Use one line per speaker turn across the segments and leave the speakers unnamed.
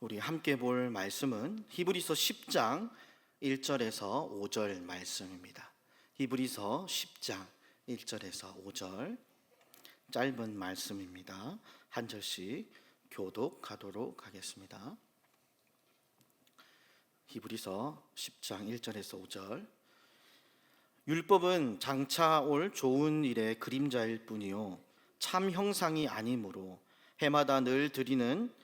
우리 함께 볼 말씀은 히브리서 10장 1절에서 5절 말씀입니다. 히브리서 10장 1절에서 5절 짧은 말씀입니다. 한 절씩 교독하도록 하겠습니다. 히브리서 10장 1절에서 5절. 율법은 장차 올 좋은 일의 그림자일 뿐이요 참 형상이 아니므로 해마다 늘 드리는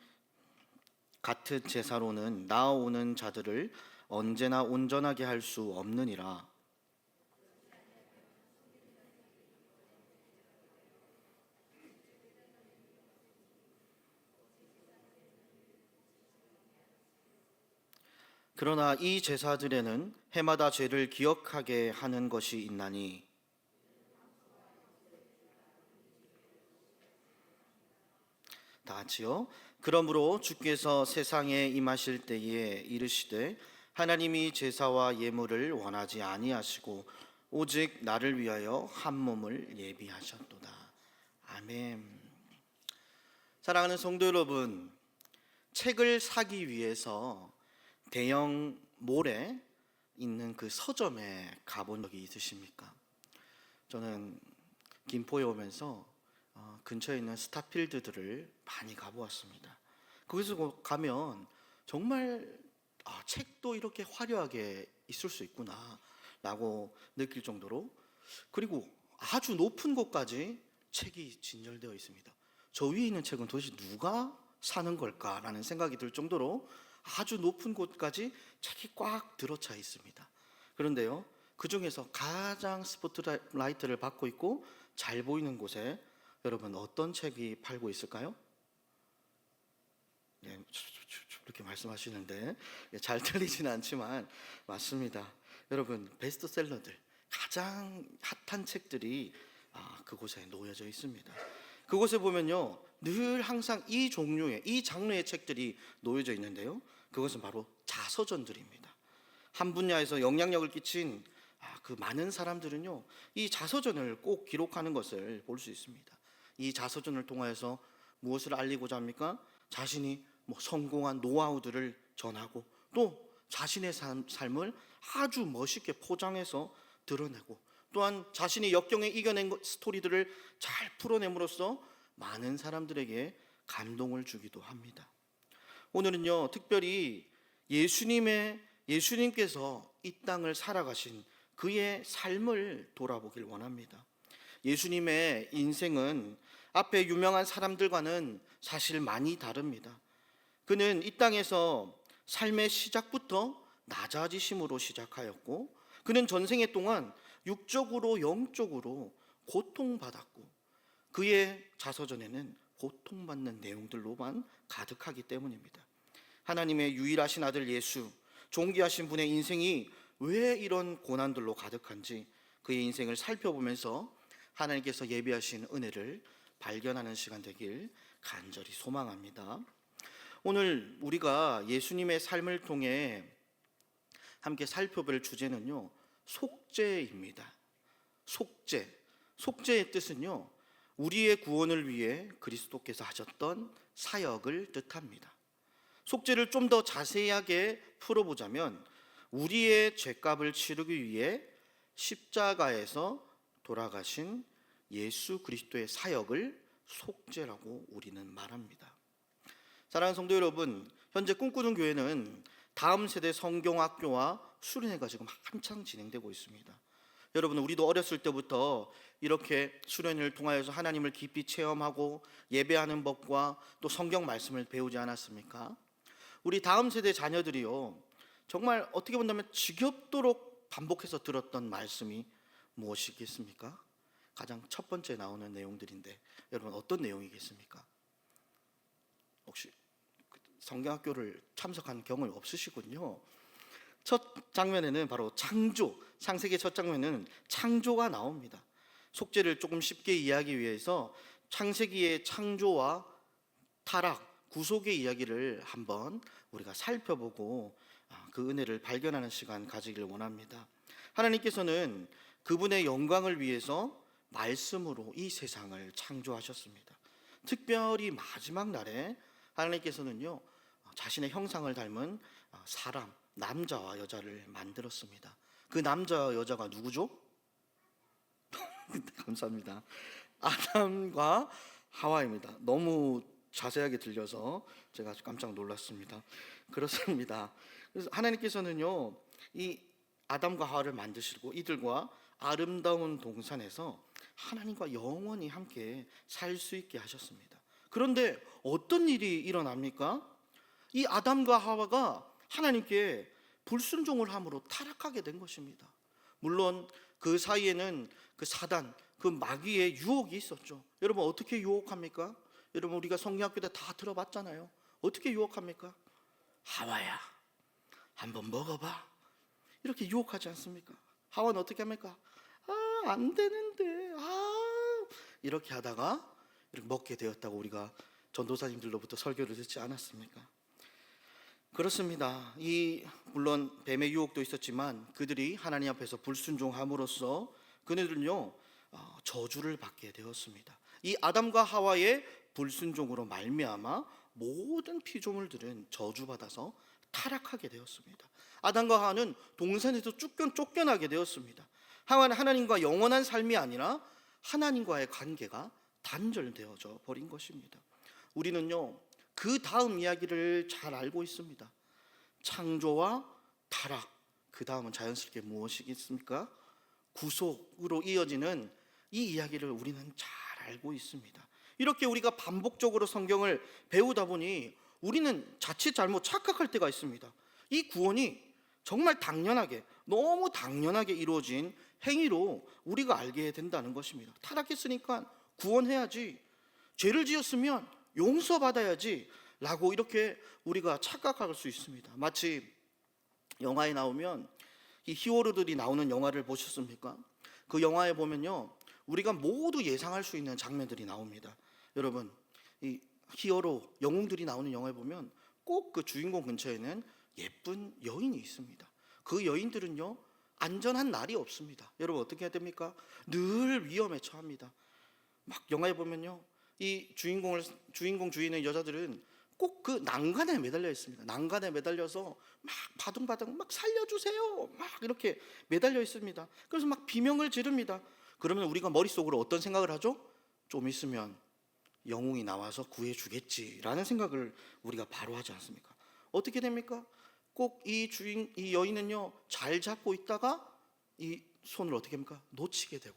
같은 제사로는 나아오는 자들을 언제나 온전하게 할 수 없느니라. 그러나 이 제사들에는 해마다 죄를 기억하게 하는 것이 있나니 다 같이요. 그러므로 주께서 세상에 임하실 때에 이르시되 하나님이 제사와 예물을 원하지 아니하시고 오직 나를 위하여 한 몸을 예비하셨도다. 아멘. 사랑하는 성도 여러분, 책을 사기 위해서 대형 몰에 있는 그 서점에 가본 적이 있으십니까? 저는 김포에 오면서 근처에 있는 스타필드들을 많이 가보았습니다. 거기서 가면 정말 책도 이렇게 화려하게 있을 수 있구나 라고 느낄 정도로, 그리고 아주 높은 곳까지 책이 진열되어 있습니다. 저 위에 있는 책은 도대체 누가 사는 걸까라는 생각이 들 정도로 아주 높은 곳까지 책이 꽉 들어차 있습니다. 그런데요, 그 중에서 가장 스포트라이트를 받고 있고 잘 보이는 곳에 여러분 어떤 책이 팔고 있을까요? 네, 이렇게 말씀하시는데 잘 들리지는 않지만 맞습니다. 여러분, 베스트셀러들, 가장 핫한 책들이 그곳에 놓여져 있습니다. 그곳에 보면요, 늘 항상 이 종류의, 이 장르의 책들이 놓여져 있는데요, 그것은 바로 자서전들입니다. 한 분야에서 영향력을 끼친 그 많은 사람들은요, 이 자서전을 꼭 기록하는 것을 볼 수 있습니다. 이 자서전을 통하여서 무엇을 알리고자 합니까? 자신이 성공한 노하우들을 전하고 또 자신의 삶을 아주 멋있게 포장해서 드러내고, 또한 자신이 역경에 이겨낸 스토리들을 잘 풀어냄으로써 많은 사람들에게 감동을 주기도 합니다. 오늘은요, 특별히 예수님께서 이 땅을 살아가신 그의 삶을 돌아보길 원합니다. 예수님의 인생은 앞에 유명한 사람들과는 사실 많이 다릅니다. 그는 이 땅에서 삶의 시작부터 낮아지심으로 시작하였고, 그는 전생애 동안 육적으로 영적으로 고통받았고, 그의 자서전에는 고통받는 내용들로만 가득하기 때문입니다. 하나님의 유일하신 아들 예수, 존귀하신 분의 인생이 왜 이런 고난들로 가득한지 그의 인생을 살펴보면서 하나님께서 예비하신 은혜를 발견하는 시간 되길 간절히 소망합니다. 오늘 우리가 예수님의 삶을 통해 함께 살펴볼 주제는요, 속죄입니다. 속죄의 뜻은요, 우리의 구원을 위해 그리스도께서 하셨던 사역을 뜻합니다. 속죄를 좀 더 자세하게 풀어보자면, 우리의 죄값을 치르기 위해 십자가에서 돌아가신 예수 그리스도의 사역을 속죄라고 우리는 말합니다. 사랑하는 성도 여러분, 현재 꿈꾸는 교회는 다음 세대 성경학교와 수련회가 지금 한창 진행되고 있습니다. 여러분, 우리도 어렸을 때부터 이렇게 수련회를 통하여서 하나님을 깊이 체험하고 예배하는 법과 또 성경 말씀을 배우지 않았습니까? 우리 다음 세대 자녀들이요, 정말 어떻게 본다면 지겹도록 반복해서 들었던 말씀이 무엇이겠습니까? 가장 첫 번째 나오는 내용들인데, 여러분 어떤 내용이겠습니까? 혹시 성경학교를 참석한 경험이 없으시군요. 첫 장면에는 바로 창세기 첫 장면에는 창조가 나옵니다. 속죄를 조금 쉽게 이해하기 위해서 창세기의 창조와 타락, 구속의 이야기를 한번 우리가 살펴보고 그 은혜를 발견하는 시간 가지기를 원합니다. 하나님께서는 그분의 영광을 위해서 말씀으로 이 세상을 창조하셨습니다. 특별히 마지막 날에 하나님께서는요, 자신의 형상을 닮은 사람, 남자와 여자를 만들었습니다. 그 남자와 여자가 누구죠? 감사합니다. 아담과 하와입니다. 너무 자세하게 들려서 제가 아주 깜짝 놀랐습니다. 그렇습니다. 그래서 하나님께서는요, 이 아담과 하와를 만드시고 이들과 아름다운 동산에서 하나님과 영원히 함께 살 수 있게 하셨습니다. 그런데 어떤 일이 일어납니까? 이 아담과 하와가 하나님께 불순종을 함으로 타락하게 된 것입니다. 물론 그 사이에는 그 사단, 그 마귀의 유혹이 있었죠. 여러분, 어떻게 유혹합니까? 여러분, 우리가 성경학교 때 다 들어봤잖아요. 어떻게 유혹합니까? 하와야, 한번 먹어봐. 이렇게 유혹하지 않습니까? 하와는 어떻게 합니까? 안 되는데, 이렇게 하다가 이렇게 먹게 되었다고 우리가 전도사님들로부터 설교를 듣지 않았습니까? 그렇습니다. 물론 뱀의 유혹도 있었지만 그들이 하나님 앞에서 불순종함으로써 그들은요, 저주를 받게 되었습니다. 이 아담과 하와의 불순종으로 말미암아 모든 피조물들은 저주받아서 타락하게 되었습니다. 아담과 하와는 동산에서 쫓겨나게 되었습니다. 하와는 하나님과 영원한 삶이 아니라 하나님과의 관계가 단절되어져 버린 것입니다. 우리는요, 그 다음 이야기를 잘 알고 있습니다. 창조와 타락, 그 다음은 자연스럽게 무엇이겠습니까? 구속으로 이어지는 이 이야기를 우리는 잘 알고 있습니다. 이렇게 우리가 반복적으로 성경을 배우다 보니 우리는 자칫 잘못 착각할 때가 있습니다. 이 구원이 정말 당연하게, 너무 당연하게 이루어진 행위로 우리가 알게 된다는 것입니다. 타락했으니까 구원해야지, 죄를 지었으면 용서받아야지 라고 이렇게 우리가 착각할 수 있습니다. 마치 영화에 나오면 이 히어로들이 나오는 영화를 보셨습니까? 그 영화에 보면요, 우리가 모두 예상할 수 있는 장면들이 나옵니다. 여러분, 이 히어로, 영웅들이 나오는 영화에 보면 꼭 그 주인공 근처에는 예쁜 여인이 있습니다. 그 여인들은요, 안전한 날이 없습니다. 여러분, 어떻게 해야 됩니까? 늘 위험에 처합니다. 막 영화에 보면요, 이 주인공 주위의 여자들은 꼭 그 난간에 매달려 있습니다. 난간에 매달려서 막 바둥바둥 막 살려주세요, 막 이렇게 매달려 있습니다. 그래서 막 비명을 지릅니다. 그러면 우리가 머릿속으로 어떤 생각을 하죠? 좀 있으면 영웅이 나와서 구해주겠지라는 생각을 우리가 바로 하지 않습니까? 어떻게 됩니까? 꼭 이 여인은요, 잘 잡고 있다가 이 손을 어떻게 합니까? 놓치게 되고,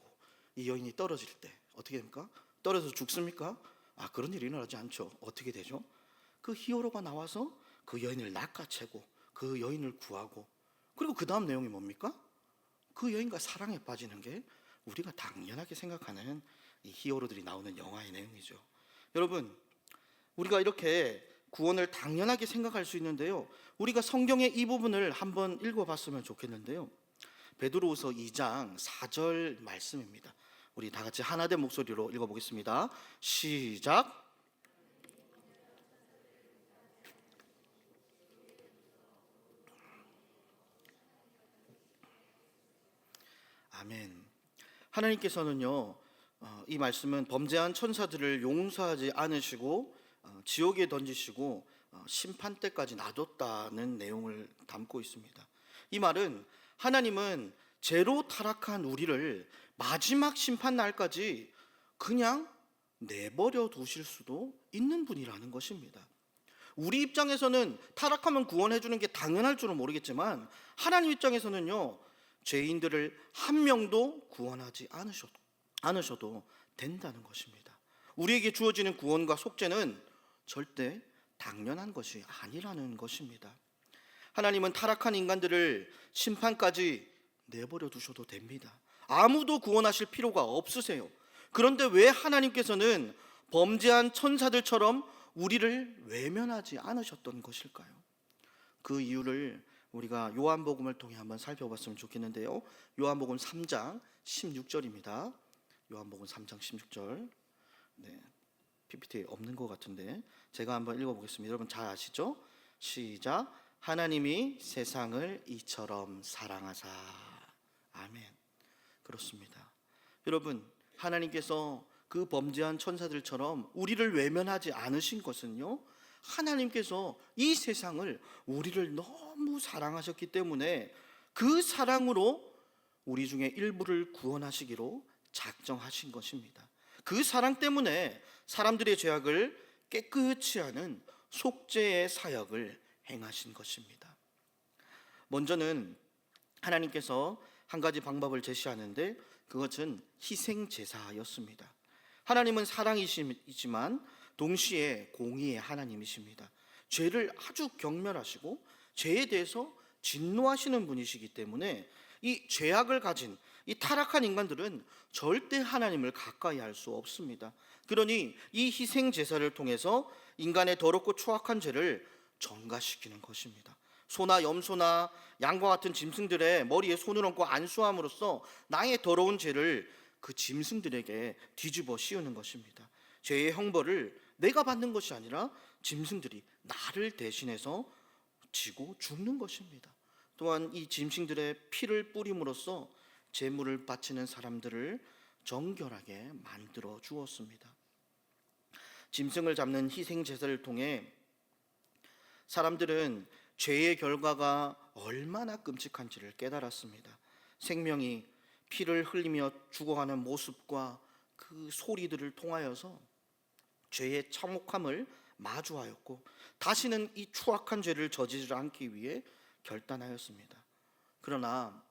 이 여인이 떨어질 때 어떻게 됩니까? 떨어져서 죽습니까? 그런 일이 일어나지 않죠. 어떻게 되죠? 그 히어로가 나와서 그 여인을 낚아채고 그 여인을 구하고, 그리고 그 다음 내용이 뭡니까? 그 여인과 사랑에 빠지는 게 우리가 당연하게 생각하는 이 히어로들이 나오는 영화의 내용이죠. 여러분, 우리가 이렇게 구원을 당연하게 생각할 수 있는데요, 우리가 성경의 이 부분을 한번 읽어봤으면 좋겠는데요, 베드로후서 2장 4절 말씀입니다. 우리 다 같이 하나된 목소리로 읽어보겠습니다. 시작. 아멘. 하나님께서는요, 이 말씀은 범죄한 천사들을 용서하지 않으시고 지옥에 던지시고 심판 때까지 놔뒀다는 내용을 담고 있습니다. 이 말은 하나님은 죄로 타락한 우리를 마지막 심판 날까지 그냥 내버려 두실 수도 있는 분이라는 것입니다. 우리 입장에서는 타락하면 구원해 주는 게 당연할 줄은 모르겠지만, 하나님 입장에서는요, 죄인들을 한 명도 구원하지 않으셔도 된다는 것입니다. 우리에게 주어지는 구원과 속죄는 절대 당연한 것이 아니라는 것입니다. 하나님은 타락한 인간들을 심판까지 내버려 두셔도 됩니다. 아무도 구원하실 필요가 없으세요. 그런데 왜 하나님께서는 범죄한 천사들처럼 우리를 외면하지 않으셨던 것일까요? 그 이유를 우리가 요한복음을 통해 한번 살펴봤으면 좋겠는데요, 요한복음 3장 16절입니다. 요한복음 3장 16절. 네, PPT에 없는 것 같은데 제가 한번 읽어보겠습니다. 여러분 잘 아시죠? 시작. 하나님이 세상을 이처럼 사랑하사. 아멘. 그렇습니다. 여러분, 하나님께서 그 범죄한 천사들처럼 우리를 외면하지 않으신 것은요, 하나님께서 이 세상을 우리를 너무 사랑하셨기 때문에 그 사랑으로 우리 중에 일부를 구원하시기로 작정하신 것입니다. 그 사랑 때문에 사람들의 죄악을 깨끗이 하는 속죄의 사역을 행하신 것입니다. 먼저는 하나님께서 한 가지 방법을 제시하는데 그것은 희생제사였습니다. 하나님은 사랑이시지만 동시에 공의의 하나님이십니다. 죄를 아주 경멸하시고 죄에 대해서 진노하시는 분이시기 때문에 이 죄악을 가진 이 타락한 인간들은 절대 하나님을 가까이 할 수 없습니다. 그러니 이 희생 제사를 통해서 인간의 더럽고 추악한 죄를 전가시키는 것입니다. 소나 염소나 양과 같은 짐승들의 머리에 손을 얹고 안수함으로써 나의 더러운 죄를 그 짐승들에게 뒤집어 씌우는 것입니다. 죄의 형벌을 내가 받는 것이 아니라 짐승들이 나를 대신해서 지고 죽는 것입니다. 또한 이 짐승들의 피를 뿌림으로써 제물을 바치는 사람들을 정결하게 만들어 주었습니다. 짐승을 잡는 희생 제사를 통해 사람들은 죄의 결과가 얼마나 끔찍한지를 깨달았습니다. 생명이 피를 흘리며 죽어가는 모습과 그 소리들을 통하여서 죄의 참혹함을 마주하였고 다시는 이 추악한 죄를 저지르지 않기 위해 결단하였습니다. 그러나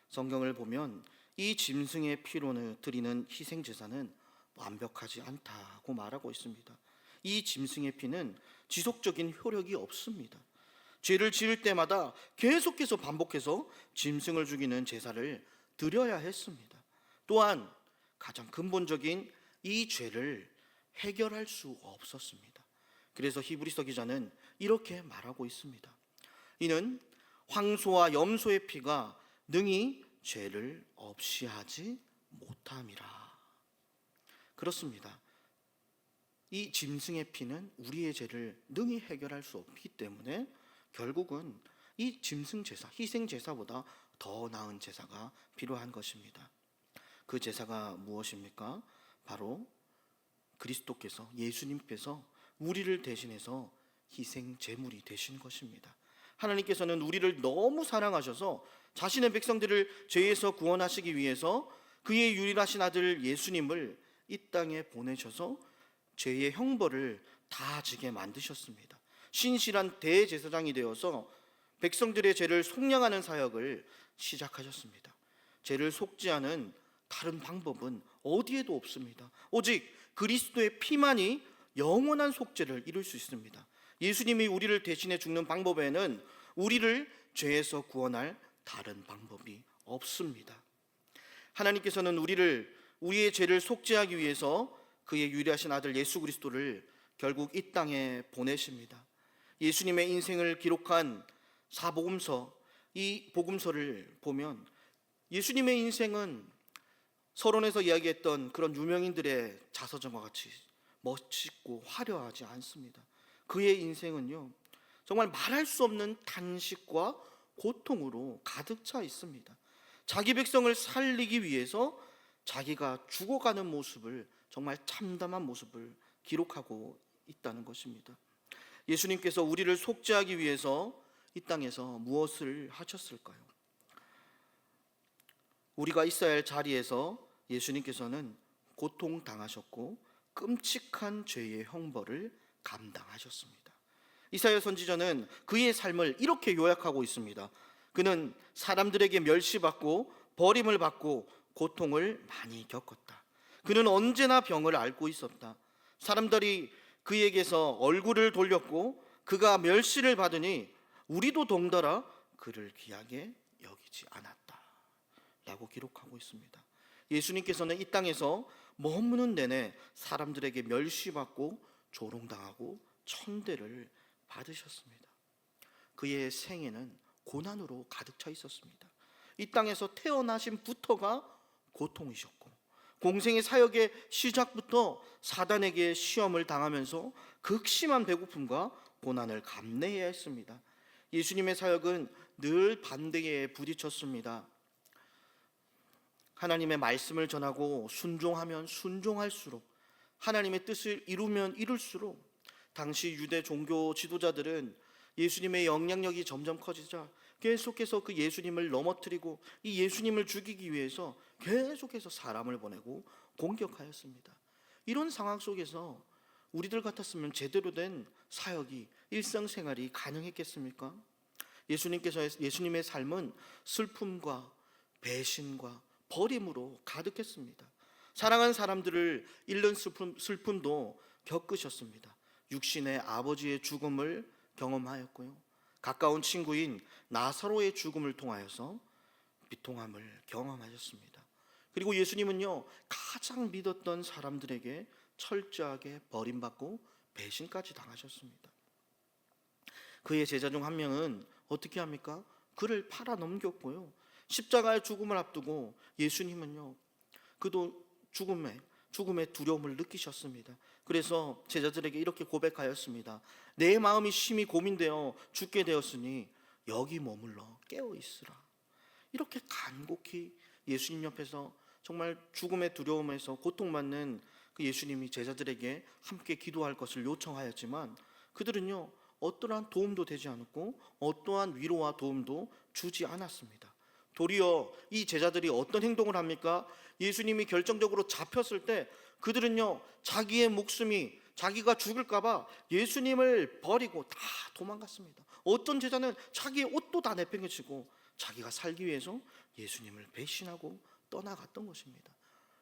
성경을 보면 이 짐승의 피로 드리는 희생 제사는 완벽하지 않다고 말하고 있습니다. 이 짐승의 피는 지속적인 효력이 없습니다. 죄를 지을 때마다 계속해서 반복해서 짐승을 죽이는 제사를 드려야 했습니다. 또한 가장 근본적인 이 죄를 해결할 수 없었습니다. 그래서 히브리서 기자는 이렇게 말하고 있습니다. 이는 황소와 염소의 피가 능히 죄를 없이 하지 못함이라. 그렇습니다. 이 짐승의 피는 우리의 죄를 능히 해결할 수 없기 때문에 결국은 이 짐승 제사, 희생 제사보다 더 나은 제사가 필요한 것입니다. 그 제사가 무엇입니까? 바로 그리스도께서, 예수님께서 우리를 대신해서 희생 제물이 되신 것입니다. 하나님께서는 우리를 너무 사랑하셔서 자신의 백성들을 죄에서 구원하시기 위해서 그의 유일하신 아들 예수님을 이 땅에 보내셔서 죄의 형벌을 다 지게 만드셨습니다. 신실한 대제사장이 되어서 백성들의 죄를 속량하는 사역을 시작하셨습니다. 죄를 속죄하는 다른 방법은 어디에도 없습니다. 오직 그리스도의 피만이 영원한 속죄를 이룰 수 있습니다. 예수님이 우리를 대신해 죽는 방법에는 우리를 죄에서 구원할 다른 방법이 없습니다. 하나님께서는 우리의 죄를 속죄하기 위해서 그의 유일하신 아들 예수 그리스도를 결국 이 땅에 보내십니다. 예수님의 인생을 기록한 사복음서, 이 복음서를 보면 예수님의 인생은 서론에서 이야기했던 그런 유명인들의 자서전과 같이 멋지고 화려하지 않습니다. 그의 인생은요, 정말 말할 수 없는 탄식과 고통으로 가득 차 있습니다. 자기 백성을 살리기 위해서 자기가 죽어가는 모습을, 정말 참담한 모습을 기록하고 있다는 것입니다. 예수님께서 우리를 속죄하기 위해서 이 땅에서 무엇을 하셨을까요? 우리가 있어야 할 자리에서 예수님께서는 고통당하셨고 끔찍한 죄의 형벌을 감당하셨습니다. 이사야 선지자는 그의 삶을 이렇게 요약하고 있습니다. 그는 사람들에게 멸시받고 버림을 받고 고통을 많이 겪었다. 그는 언제나 병을 앓고 있었다. 사람들이 그에게서 얼굴을 돌렸고 그가 멸시를 받으니 우리도 동달아 그를 귀하게 여기지 않았다 라고 기록하고 있습니다. 예수님께서는 이 땅에서 머무는 내내 사람들에게 멸시받고 조롱당하고 천대를 받으셨습니다. 그의 생애는 고난으로 가득 차 있었습니다. 이 땅에서 태어나심부터가 고통이셨고 공생의 사역의 시작부터 사단에게 시험을 당하면서 극심한 배고픔과 고난을 감내해야 했습니다. 예수님의 사역은 늘 반대에 부딪혔습니다. 하나님의 말씀을 전하고 순종하면 순종할수록, 하나님의 뜻을 이루면 이룰수록 당시 유대 종교 지도자들은 예수님의 영향력이 점점 커지자 계속해서 그 예수님을 넘어뜨리고 이 예수님을 죽이기 위해서 계속해서 사람을 보내고 공격하였습니다. 이런 상황 속에서 우리들 같았으면 제대로 된 사역이, 일상생활이 가능했겠습니까? 예수님의 삶은 슬픔과 배신과 버림으로 가득했습니다. 사랑하는 사람들을 잃는 슬픔도 겪으셨습니다. 육신의 아버지의 죽음을 경험하였고요, 가까운 친구인 나사로의 죽음을 통하여서 비통함을 경험하셨습니다. 그리고 예수님은요, 가장 믿었던 사람들에게 철저하게 버림받고 배신까지 당하셨습니다. 그의 제자 중 한 명은 어떻게 합니까? 그를 팔아 넘겼고요, 십자가의 죽음을 앞두고 예수님은요, 그도 죽음의 두려움을 느끼셨습니다. 그래서 제자들에게 이렇게 고백하였습니다. 내 마음이 심히 고민되어 죽게 되었으니 여기 머물러 깨어 있으라. 이렇게 간곡히 예수님 옆에서 정말 죽음의 두려움에서 고통받는 그 예수님이 제자들에게 함께 기도할 것을 요청하였지만 그들은요, 어떠한 도움도 되지 않았고 어떠한 위로와 도움도 주지 않았습니다. 도리어 이 제자들이 어떤 행동을 합니까? 예수님이 결정적으로 잡혔을 때 그들은요, 자기의 목숨이, 자기가 죽을까봐 예수님을 버리고 다 도망갔습니다. 어떤 제자는 자기의 옷도 다 내팽개치고 자기가 살기 위해서 예수님을 배신하고 떠나갔던 것입니다.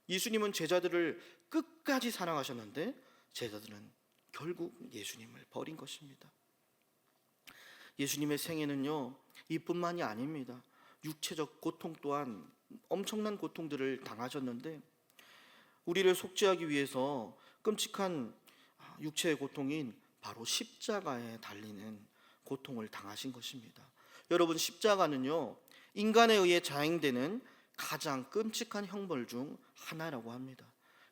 예수님은 제자들을 끝까지 사랑하셨는데 제자들은 결국 예수님을 버린 것입니다. 예수님의 생애는요, 이뿐만이 아닙니다. 육체적 고통 또한 엄청난 고통들을 당하셨는데 우리를 속죄하기 위해서 끔찍한 육체의 고통인 바로 십자가에 달리는 고통을 당하신 것입니다. 여러분, 십자가는요, 인간에 의해 자행되는 가장 끔찍한 형벌 중 하나라고 합니다.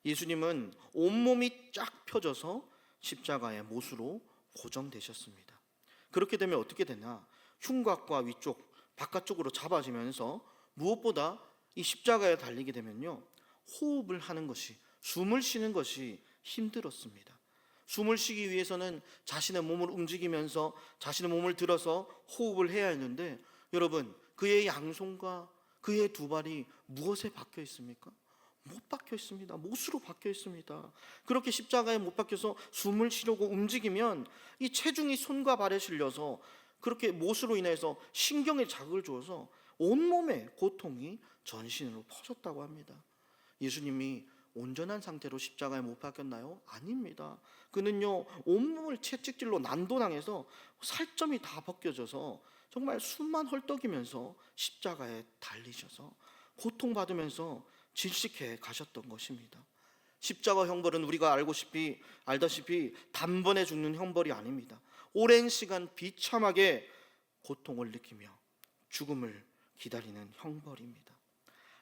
예수님은 온몸이 쫙 펴져서 십자가의 못으로 고정되셨습니다. 그렇게 되면 어떻게 되나? 흉곽과 위쪽, 바깥쪽으로 잡아지면서 무엇보다 이 십자가에 달리게 되면요, 호흡을 하는 것이, 숨을 쉬는 것이 힘들었습니다. 숨을 쉬기 위해서는 자신의 몸을 움직이면서 자신의 몸을 들어서 호흡을 해야 했는데 여러분, 그의 양손과 그의 두 발이 무엇에 박혀 있습니까? 못 박혀 있습니다. 못으로 박혀 있습니다. 그렇게 십자가에 못 박혀서 숨을 쉬려고 움직이면 이 체중이 손과 발에 실려서 그렇게 못으로 인해서 신경에 자극을 줘서 온몸에 고통이 전신으로 퍼졌다고 합니다. 예수님이 온전한 상태로 십자가에 못 박혔나요? 아닙니다. 그는요, 온몸을 채찍질로 난도당해서 살점이 다 벗겨져서 정말 숨만 헐떡이면서 십자가에 달리셔서 고통받으면서 질식해 가셨던 것입니다. 십자가 형벌은 우리가 알다시피 단번에 죽는 형벌이 아닙니다. 오랜 시간 비참하게 고통을 느끼며 죽음을 기다리는 형벌입니다.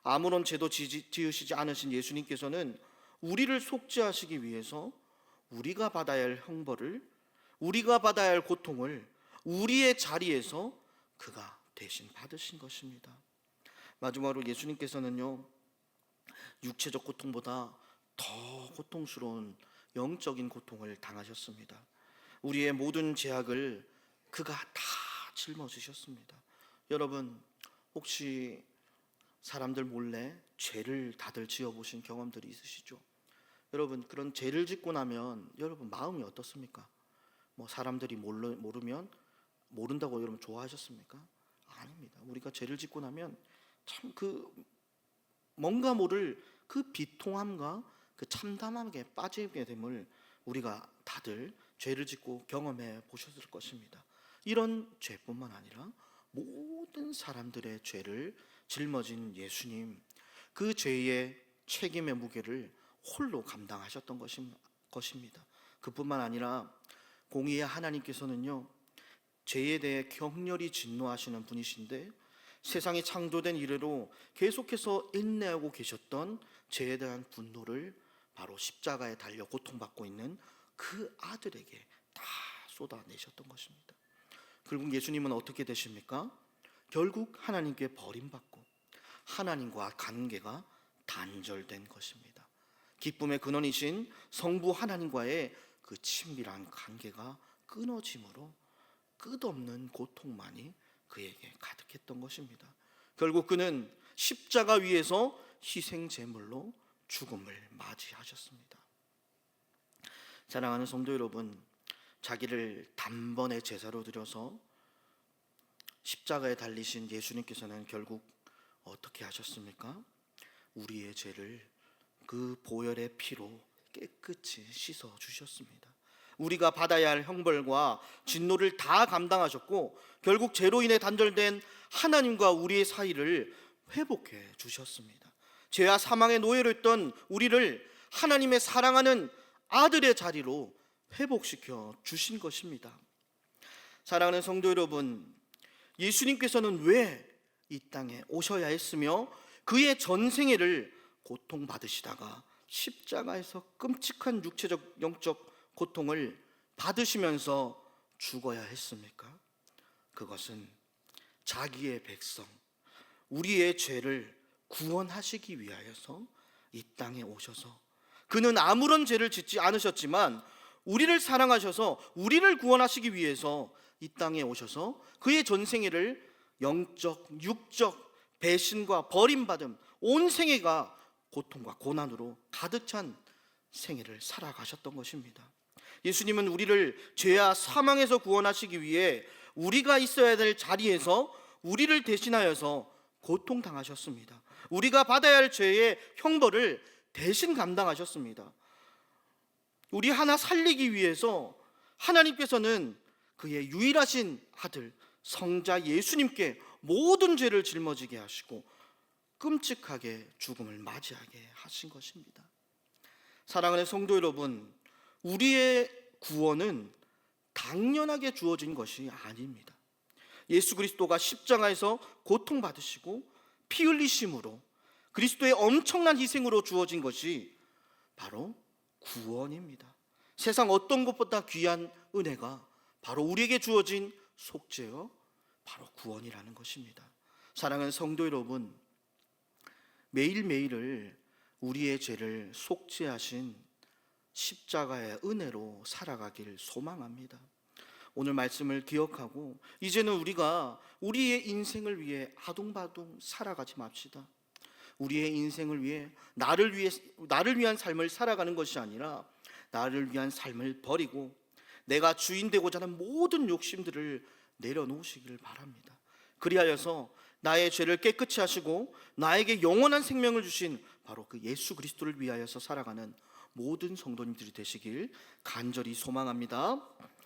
아무런 죄도 지으시지 않으신 예수님께서는 우리를 속죄하시기 위해서 우리가 받아야 할 형벌을, 우리가 받아야 할 고통을 우리의 자리에서 그가 대신 받으신 것입니다. 마지막으로 예수님께서는요, 육체적 고통보다 더 고통스러운 영적인 고통을 당하셨습니다. 우리의 모든 죄악을 그가 다 짊어지셨습니다. 여러분, 혹시 사람들 몰래 죄를 다들 지어보신 경험들이 있으시죠? 여러분, 그런 죄를 짓고 나면 여러분 마음이 어떻습니까? 뭐 사람들이 모르면 모른다고 여러분 좋아하셨습니까? 아닙니다. 우리가 죄를 짓고 나면 참 뭔가 모를 그 비통함과 그 참담함에 빠지게 됨을 우리가 다들 죄를 짓고 경험해 보셨을 것입니다. 이런 죄뿐만 아니라 모든 사람들의 죄를 짊어진 예수님, 그 죄의 책임의 무게를 홀로 감당하셨던 것입니다. 그뿐만 아니라 공의의 하나님께서는요, 죄에 대해 격렬히 진노하시는 분이신데 세상이 창조된 이래로 계속해서 인내하고 계셨던 죄에 대한 분노를 바로 십자가에 달려 고통받고 있는 그 아들에게 다 쏟아내셨던 것입니다. 결국 예수님은 어떻게 되십니까? 결국 하나님께 버림받고 하나님과 관계가 단절된 것입니다. 기쁨의 근원이신 성부 하나님과의 그 그 친밀한 관계가 끊어짐으로 끝없는 고통만이 그에게 가득했던 것입니다. 결국 그는 십자가 위에서 희생 제물로 죽음을 맞이하셨습니다. 사랑하는 성도 여러분, 자기를 단번에 제사로 드려서 십자가에 달리신 예수님께서는 결국 어떻게 하셨습니까? 우리의 죄를 그 보혈의 피로 깨끗이 씻어 주셨습니다. 우리가 받아야 할 형벌과 진노를 다 감당하셨고 결국 죄로 인해 단절된 하나님과 우리의 사이를 회복해 주셨습니다. 죄와 사망의 노예로 있던 우리를 하나님의 사랑하는 아들의 자리로 회복시켜 주신 것입니다. 사랑하는 성도 여러분, 예수님께서는 왜 이 땅에 오셔야 했으며 그의 전생애를 고통받으시다가 십자가에서 끔찍한 육체적 영적 고통을 받으시면서 죽어야 했습니까? 그것은 자기의 백성, 우리의 죄를 구원하시기 위하여서 이 땅에 오셔서 그는 아무런 죄를 짓지 않으셨지만 우리를 사랑하셔서 우리를 구원하시기 위해서 이 땅에 오셔서 그의 전생애를 영적, 육적, 배신과 버림받음, 온 생애가 고통과 고난으로 가득 찬 생애를 살아가셨던 것입니다. 예수님은 우리를 죄와 사망에서 구원하시기 위해 우리가 있어야 될 자리에서 우리를 대신하여서 고통당하셨습니다. 우리가 받아야 할 죄의 형벌을 대신 감당하셨습니다. 우리 하나 살리기 위해서 하나님께서는 그의 유일하신 아들 성자 예수님께 모든 죄를 짊어지게 하시고 끔찍하게 죽음을 맞이하게 하신 것입니다. 사랑하는 성도 여러분, 우리의 구원은 당연하게 주어진 것이 아닙니다. 예수 그리스도가 십자가에서 고통받으시고 피 흘리심으로 그리스도의 엄청난 희생으로 주어진 것이 바로 구원입니다. 세상 어떤 것보다 귀한 은혜가 바로 우리에게 주어진 속죄요, 바로 구원이라는 것입니다. 사랑하는 성도 여러분, 매일매일을 우리의 죄를 속죄하신 십자가의 은혜로 살아가길 소망합니다. 오늘 말씀을 기억하고 이제는 우리가 우리의 인생을 위해 아둥바둥 살아가지 맙시다. 우리의 인생을 위해 나를 위한 삶을 살아가는 것이 아니라 나를 위한 삶을 버리고 내가 주인 되고자 하는 모든 욕심들을 내려놓으시기를 바랍니다. 그리하여서 나의 죄를 깨끗이 하시고 나에게 영원한 생명을 주신 바로 그 예수 그리스도를 위하여서 살아가는 모든 성도님들이 되시길 간절히 소망합니다.